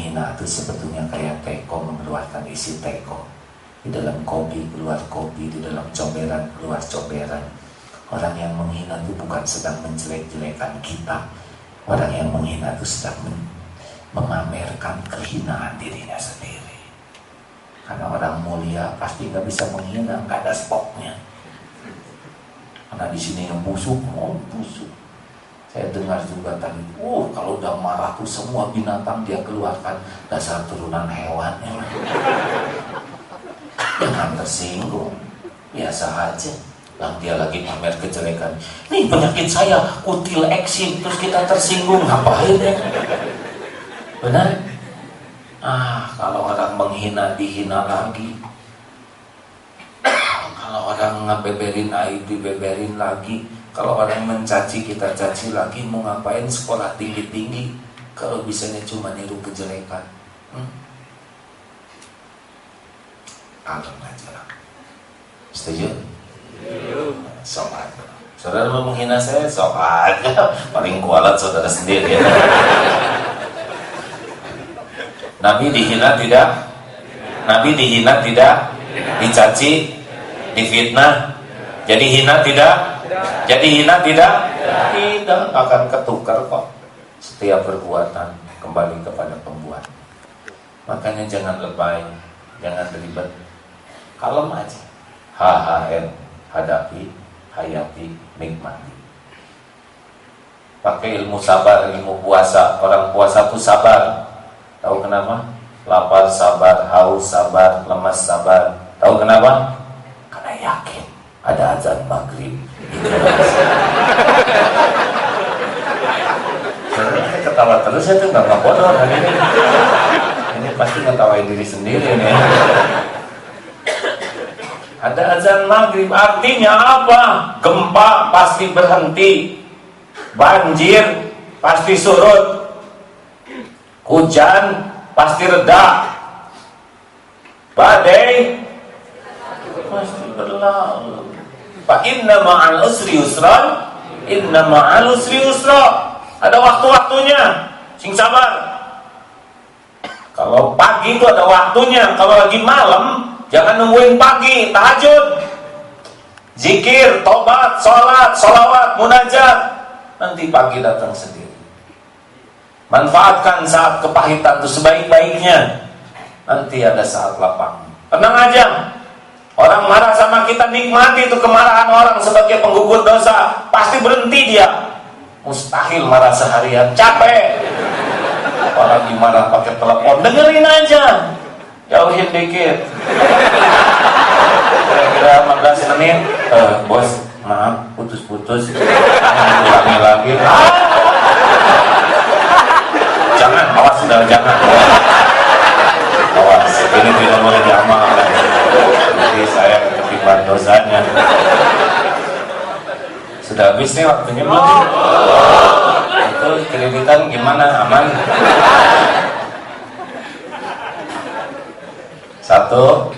menghina itu sebetulnya kayak teko mengeluarkan isi teko. Di dalam kopi keluar kopi, di dalam comberan keluar comberan. Orang yang menghina itu bukan sedang menjelek-jelekan kita. Orang yang menghina itu sedang memamerkan kehinaan dirinya sendiri. Karena orang mulia pasti nggak bisa menghina, nggak ada stoknya. Karena di sini yang busuk, mau busuk. Saya dengar juga tadi, kalau udah marah tuh semua binatang dia keluarkan, dasar turunan hewan. Jangan tersinggung, biasa aja. Lah dia lagi pamer kejelekan. Nih penyakit saya, kutil eksim, terus kita tersinggung, ngapain ya? Benar? Kalau orang menghina, dihina lagi. Kalau orang ngebeberin aib, dibeberin lagi. Kalau orang mencaci, kita caci lagi. Mau ngapain sekolah tinggi-tinggi kalau bisanya cuma niru kejelekan? Kalem aja lah. Setuju? Sok aja. Saudara mau menghina saya, sok aja. Paling kualat saudara sendiri ya. Nabi dihina tidak? Nabi dihina tidak? Dicaci? Difitnah? Jadi hina tidak? Jadi hina tidak? Tidak, akan ketukar kok. Setiap perbuatan kembali kepada pembuat. Makanya jangan lebay, jangan ribet. Kalem aja. HHN, hadapi, hayati, nikmati. Pakai ilmu sabar, ilmu puasa. Orang puasa itu sabar. Tahu kenapa? Lapar sabar, haus sabar, lemas sabar. Tahu kenapa? Karena yakin ada azan maghrib. Saya ketawa terus, saya tuh nggak bodoh hari ini. Ini pasti ngetawain diri sendiri nih. Ada azan maghrib, artinya apa? Gempa pasti berhenti, banjir pasti surut, hujan pasti reda, badai pasti berlalu. Fa inna ma'al usri yusran, inna ma'al usri yusra. Ada waktu-waktunya, sing sabar. Kalau pagi itu ada waktunya, kalau lagi malam jangan nungguin pagi, tahajud, zikir, tobat, sholat, sholawat, munajat. Nanti pagi datang sendiri. Manfaatkan saat kepahitan itu sebaik-baiknya. Nanti ada saat lapang. Tenang aja. Orang marah sama kita, nikmati itu kemarahan orang sebagai penggugur dosa. Pasti berhenti dia. Mustahil marah seharian, capek. Apalagi marah pakai telepon, dengerin aja. Jauhin dikit. Kira-kira 15 menit. Bos, maaf, putus-putus. Ulangi lagi. Jangan, awas sudah, jangan. Awas, ini tidak boleh diamalkan. Nanti saya ketimbang dosanya. Sudah habis nih waktunya belum? Itu kreditan gimana? Aman? Satu,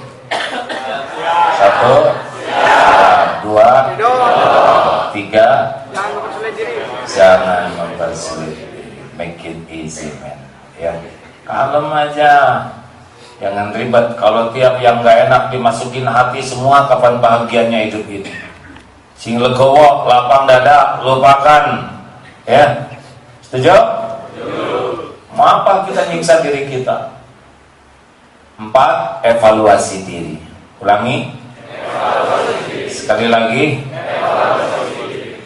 dua, tiga. Jangan mempersulit diri. Make it easy, man. Ya, kalem aja. Jangan ribet. Kalau tiap yang gak enak dimasukin hati semua, kapan bahagianya hidup ini? Sing legowo, lapang dada, lupakan. Ya, setuju? Mau apa kita nyiksa diri kita? 4, evaluasi diri. Ulangi. Sekali lagi.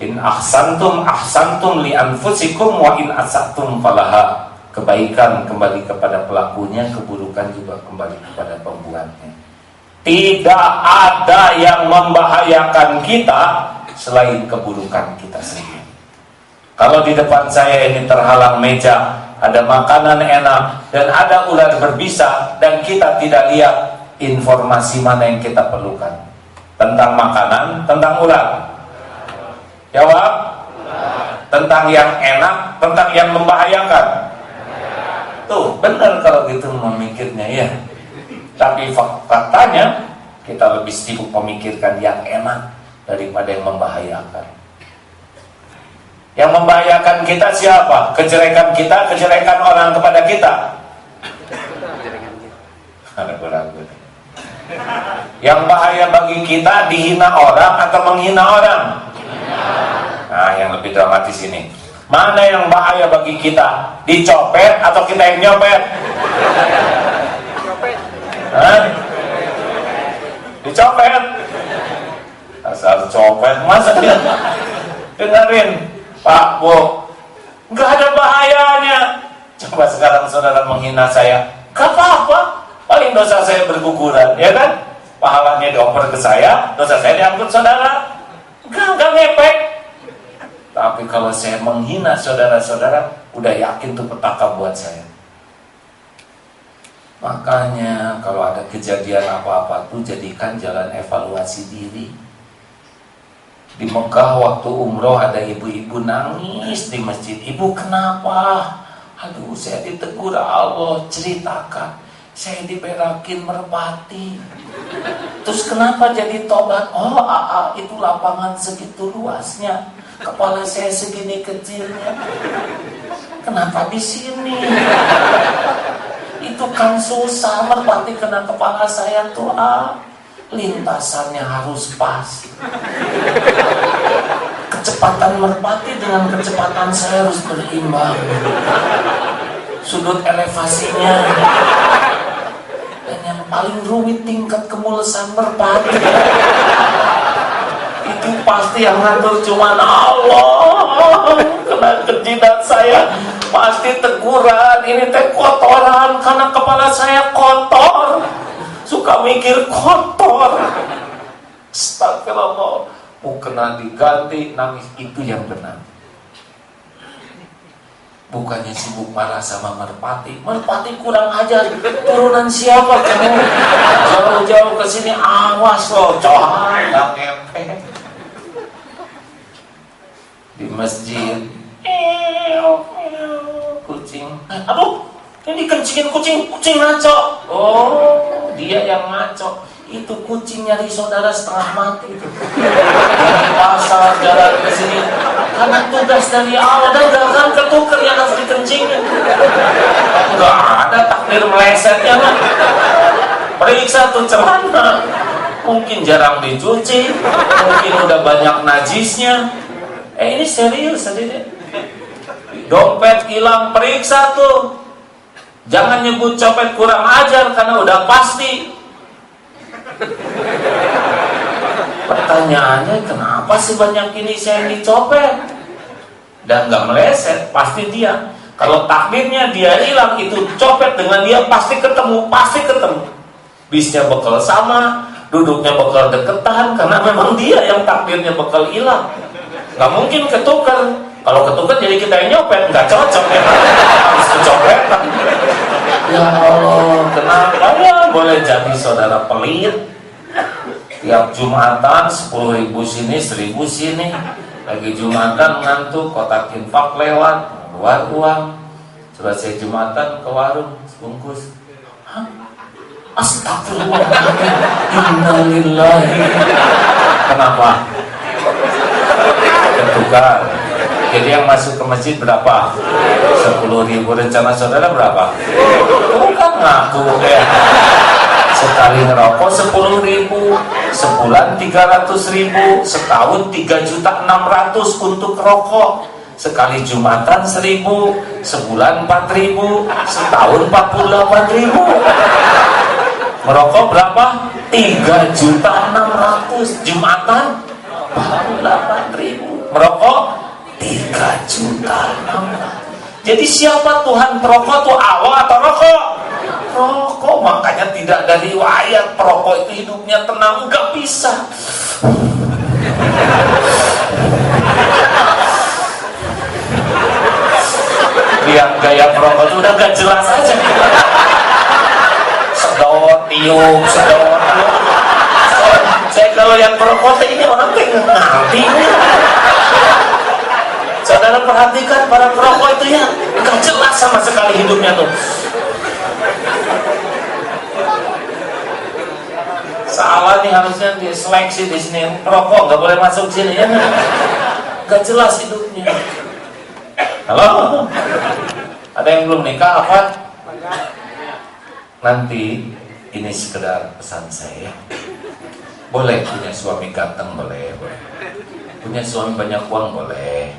In ahsantum li anfusikum wa in asatum falaha. Kebaikan kembali kepada pelakunya, keburukan juga kembali kepada pembuatnya. Tidak ada yang membahayakan kita selain keburukan kita sendiri. Kalau di depan saya ini terhalang meja, ada makanan enak dan ada ular berbisa, dan kita tidak lihat, informasi mana yang kita perlukan? Tentang makanan, tentang ular? Jawab. Tentang yang enak, tentang yang membahayakan? Tuh, benar kalau gitu memikirnya ya. Tapi faktanya kita lebih sibuk memikirkan yang enak daripada yang membahayakan. Yang membahayakan kita siapa? Kejelekan kita, kejelekan orang kepada kita. ragu-ragu. Yang bahaya bagi kita dihina orang atau menghina orang? Nah, yang lebih dramatis ini. Mana yang bahaya bagi kita? Dicopet atau kita yang nyopet? Hah? Dicopet. Asal copet, masa dia dengerin, Pak, Bu, nggak ada bahayanya. Coba sekarang saudara menghina saya, gak apa-apa, paling dosa saya berguguran, ya kan? Pahalanya dioper ke saya, dosa saya diangkut saudara, nggak ngepek. Tapi kalau saya menghina saudara-saudara, udah yakin tuh petaka buat saya. Makanya kalau ada kejadian apa-apa tuh jadikan jalan evaluasi diri. Di Mekah waktu umroh ada ibu-ibu nangis di masjid. Ibu kenapa? Aduh, saya ditegur Allah. Ceritakan, saya diberakin merpati. Terus kenapa jadi tobat? Oh, itu lapangan segitu luasnya, kepala saya segini kecilnya. Kenapa di sini? Itu kan susah, merpati kena kepala saya tuh, lintasannya harus pas. Kecepatan merpati dengan kecepatan saya harus berimbang. Sudut elevasinya. Dan yang paling rumit tingkat kemulesan merpati. Itu pasti yang ngatur cuman Allah. Kena ke jidat saya pasti teguran, ini teh kotoran karena kepala saya kotor. Suka mikir kotor. Astagfirullah. Mau kena diganti, nangis, itu yang benar. Bukannya sibuk marah sama merpati. Merpati kurang ajar. Turunan siapa kamu? Jauh-jauh ke sini, awas loh, cohan, nggak ngepek. Di masjid, kucing, aduh, ini dikencingin kucing ngaco. Oh, dia yang ngaco. Itu kucing nyari saudara setengah mati itu. Dari pasar jalan ke sini karena tugas dari Allah, dan gak akan ketuker yang harus dikencingin. Gak ada takdir melesetnya kan. Periksa tuh celana, mungkin jarang dicuci, mungkin udah banyak najisnya. Ini serius tadi. Dompet hilang, periksa tuh. Jangan nyebut copet kurang ajar karena udah pasti. Pertanyaannya, kenapa sih banyak ini saya yang dicopet dan nggak meleset? Pasti dia. Kalau takdirnya dia hilang, itu copet dengan dia pasti ketemu. Bisnya bekal sama, duduknya bekal deketan, karena memang dia yang takdirnya bekal hilang. Nggak mungkin ketukar. Kalau ketukar jadi kita yang nyopet, nggak cocok ya. Harus kecopetan. Ya Allah, kenapa ya boleh jadi saudara pelit? Tiap Jumatan 10.000 sini, 1.000 sini. Lagi Jumatan ngantuk, kotak infak lewat, keluar uang. Selesai Jumatan ke warung, sebungkus. Astagfirullahaladzim, innalillahi. Kenapa? Ketukar. Jadi yang masuk ke masjid berapa? 10.000. Rencana saudara berapa? Bukan ngaku ya. Sekali ngerokok 10.000, sebulan 300.000, setahun 3.600.000 untuk rokok. Sekali Jumatan 1.000, sebulan 4.000, setahun 48.000. Merokok berapa? 3.600.000. Jumatan 48.000. Merokok 3.600.000. Jadi siapa Tuhan perokok tuh, Allah atau rokok? Rokok. Makanya tidak ada riwayat perokok itu hidupnya tenang, nggak bisa. Lihat gaya perokok itu udah gak jelas aja. Sedot, tiup. Saya kalau lihat perokok ini orang pengen ngerti. Saudara perhatikan para perokok itu ya, gak jelas sama sekali hidupnya tuh. Salah nih, harusnya diseleksi di sini. Perokok gak boleh masuk sini ya. Gak jelas hidupnya. Halo? Ada yang belum nikah apa? Nanti ini sekedar pesan saya. Boleh punya suami ganteng, boleh. Punya suami banyak uang, boleh.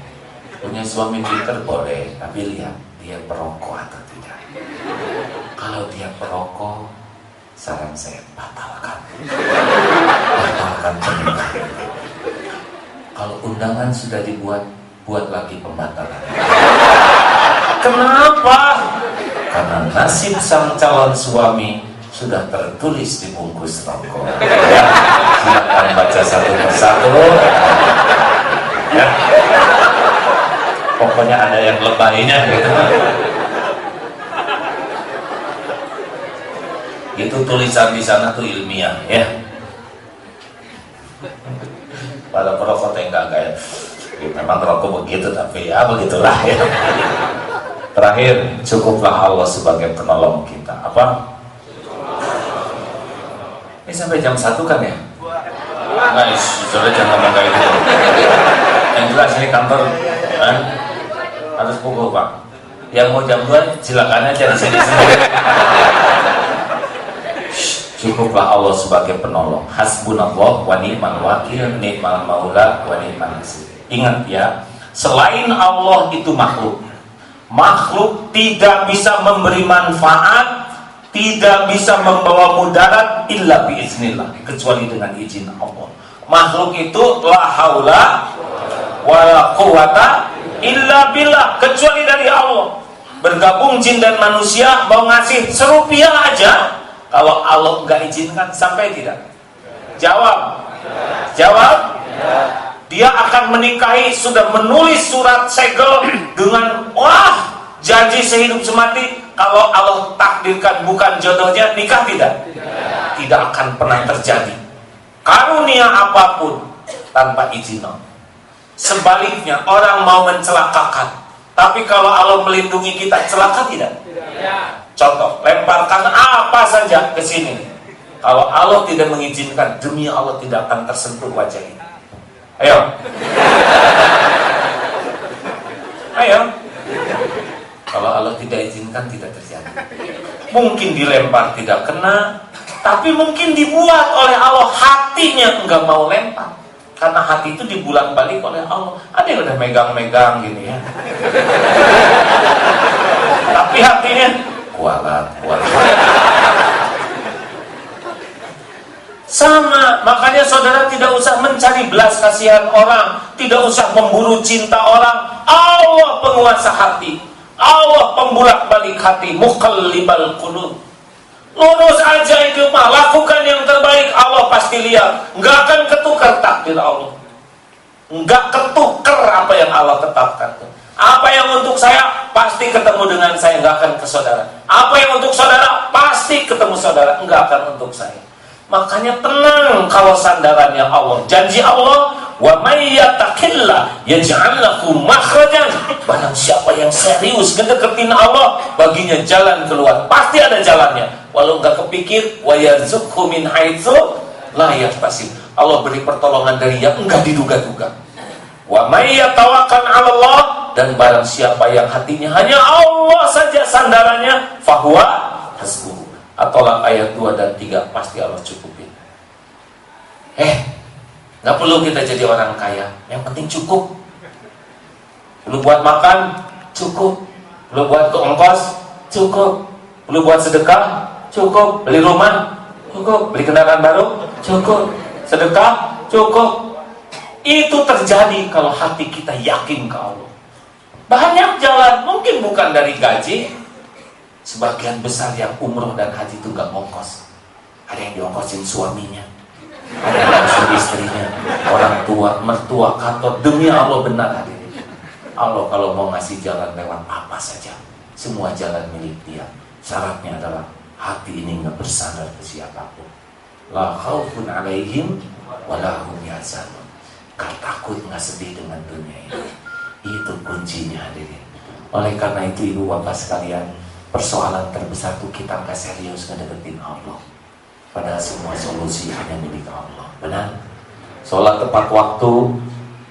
Punya suami pinter, boleh. Tapi lihat dia perokok atau tidak. Kalau dia perokok, saran saya batalkan pernikahan. Kalau undangan sudah dibuat, buat lagi pembatalan. Kenapa? Karena nasib sang calon suami sudah tertulis di bungkus rokok. Ya, silakan baca satu persatu. Ya. Pokoknya ada yang lebaynya gitu. Itu tulisan di sana tuh ilmiah, ya. Pada perokok enggak kayak memang rokok begitu, tapi ya begitulah ya. Terakhir, cukuplah Allah sebagai penolong kita. Apa? Ini sampai jam 1 kan ya? Guys, sudah jangan ngomong kayak gitu. Yang jelas ini kantor harus pukul, Pak. Yang mau jam 2 silakan aja di sini. Cukuplah Allah sebagai penolong. Hasbunallah wa ni'mal wakil, ni'mal maula wa ni'mal nasir. Ingat ya, selain Allah itu makhluk. Makhluk tidak bisa memberi manfaat, tidak bisa membawa mudarat illa biiznillah, kecuali dengan izin Allah. Makhluk itu la haula wala quwata illa billah, kecuali dari Allah. Bergabung jin dan manusia mau ngasih serupiah aja, kalau Allah enggak izinkan, sampai tidak? Jawab. Jawab. Dia akan menikahi, sudah menulis surat segel dengan janji sehidup semati. Kalau Allah takdirkan bukan jodohnya, nikah tidak? Tidak akan pernah terjadi. Karunia apapun tanpa izin Allah. Sebaliknya, orang mau mencelakakan, tapi kalau Allah melindungi kita, celaka tidak? Contoh, lemparkan apa saja ke sini. Kalau Allah tidak mengizinkan, demi Allah tidak akan tersentuh wajah ini. Ayo. Ayo. Kalau Allah tidak izinkan, tidak terjadi. Mungkin dilempar tidak kena, tapi mungkin dibuat oleh Allah, hatinya enggak mau lempar. Karena hati itu dibulat balik oleh Allah. Ada yang udah megang-megang gini ya. Tapi hatinya kualat. Sama, makanya saudara tidak usah mencari belas kasihan orang, tidak usah memburu cinta orang. Allah penguasa hati, Allah pembulat balik hati, muqallibal qulub. Lurus aja itu mah, lakukan yang terbaik, Allah pasti lihat. Enggak akan ketukar takdir Allah, enggak ketukar apa yang Allah tetapkan. Apa yang untuk saya pasti ketemu dengan saya, enggak akan ke saudara. Apa yang untuk saudara pasti ketemu saudara, enggak akan untuk saya. Makanya tenang kalau sandarannya Allah. Janji Allah, wa may yattaqillah yaj'al lahu makhrajan. Barang siapa yang serius ngedeketin Allah, baginya jalan keluar. Pasti ada jalannya. Walau enggak kepikir, wa yarzuqhu min haitsu la yahtasib. Allah beri pertolongan dari yang enggak diduga-duga. Wa may yatawakkal 'ala Allah, dan barang siapa yang hatinya hanya Allah saja sandarannya, fahuwa hasbuh. Ataulah ayat 2 dan 3, pasti Allah cukupin. Gak perlu kita jadi orang kaya, yang penting cukup. Perlu buat makan, cukup. Perlu buat ke ongkos, cukup. Perlu buat sedekah, cukup. Beli rumah, cukup. Beli kendaraan baru, cukup. Sedekah, cukup. Itu terjadi kalau hati kita yakin ke Allah. Banyak jalan, mungkin bukan dari gaji. Sebagian besar yang umroh dan haji itu gak ngongkos. Ada yang diongkosin suaminya, ada yang diongkosin istrinya, orang tua, mertua, kantor. Demi Allah benar hadirin. Allah kalau mau ngasih jalan lewat apa saja, semua jalan milik Dia. Syaratnya adalah hati ini gak bersandar ke siapapun. La khaufun alaihim wa la hum yahzanun. Gak takut, gak sedih dengan dunia ini. Itu kuncinya hadirin. Oleh karena itu ibu bapak sekalian, persoalan terbesar itu kita nggak serius ngedeketin Allah. Padahal semua solusi hanya milik Allah. Benar? Sholat tepat waktu,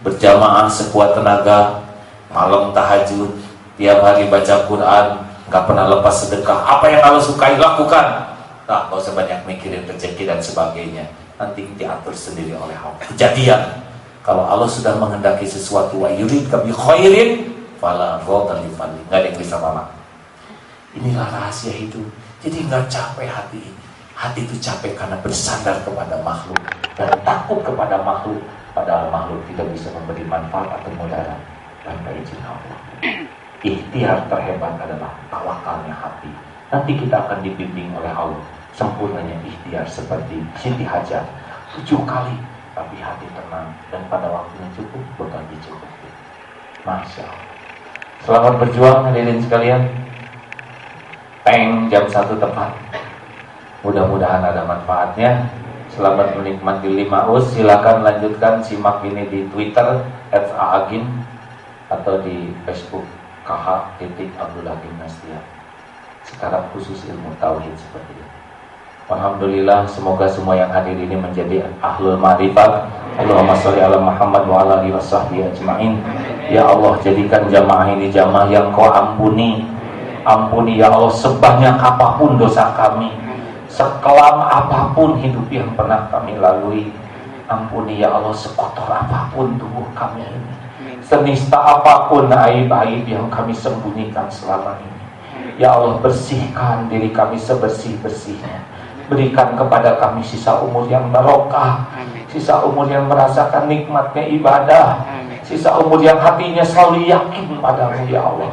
berjamaah sekuat tenaga, malam tahajud, tiap hari baca Quran, nggak pernah lepas sedekah. Apa yang Allah sukai lakukan. Nah, gak usah banyak mikirin rezeki dan sebagainya. Nanti diatur sendiri oleh Allah. Kejadian, kalau Allah sudah menghendaki sesuatu, wa yuridka bi khairin fala radha li fadli, nggak ada yang bisa nolak. Inilah rahasia hidup. Jadi nggak capek hati ini. Hati itu capek karena bersandar kepada makhluk dan takut kepada makhluk, padahal makhluk tidak bisa memberi manfaat atau mudarat tanpa izin Allah. Ikhtiar terhebat adalah tawakalnya hati. Nanti kita akan dibimbing oleh Allah. Sempurnanya ikhtiar seperti Siti Hajar 7 kali, tapi hati tenang dan pada waktunya cukup bakal dicukupi. Masya Allah. Selamat berjuang hadirin sekalian. Jam 1 tepat. Mudah-mudahan ada manfaatnya. Selamat menikmati 5 us. Silakan lanjutkan simak ini di Twitter @aagin atau di Facebook KH.Abdullah Gimnastia. Sekarang khusus ilmu tauhid seperti ini. Alhamdulillah, semoga semua yang hadir ini menjadi ahlul ma'rifat. Allahumma sholli ala Muhammad wa ala alihi washabbihi ajmain. Ya Allah, jadikan jamaah ini jamaah yang Kau ampuni. Ampuni ya Allah sebanyak apapun dosa kami, sekelam apapun hidup yang pernah kami lalui. Ampuni ya Allah sekotor apapun tubuh kami ini, senista apapun aib-aib yang kami sembunyikan selama ini. Ya Allah, bersihkan diri kami sebersih-bersihnya. Berikan kepada kami sisa umur yang barokah, sisa umur yang merasakan nikmatnya ibadah, sisa umur yang hatinya selalu yakin padamu ya Allah.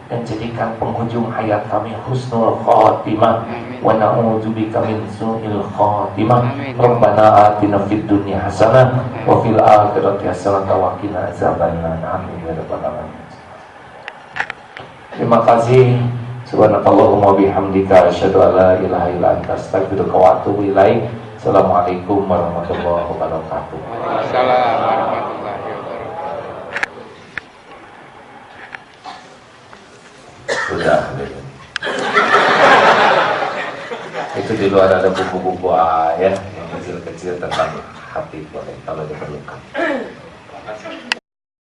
Dan jadikan penghujung hayat kami husnul khatimah, wa na'udzubika min su'il khatimah. Rabbana atina fid dunya hasanah wa fil akhirati hasanah wa qina azabannar. Amin ya rabbal alamin. Terima kasih. Subhanakallahumma bihamdika asyhadu an la ilaha illa anta astaghfiruka wa atubu ilaik. Assalamualaikum warahmatullahi wabarakatuh. Waalaikumsalam warahmatullahi wabarakatuh. Sudah. Itu di luar ada buku-buku yang kecil-kecil tentang hati, boleh kalau diperlukan.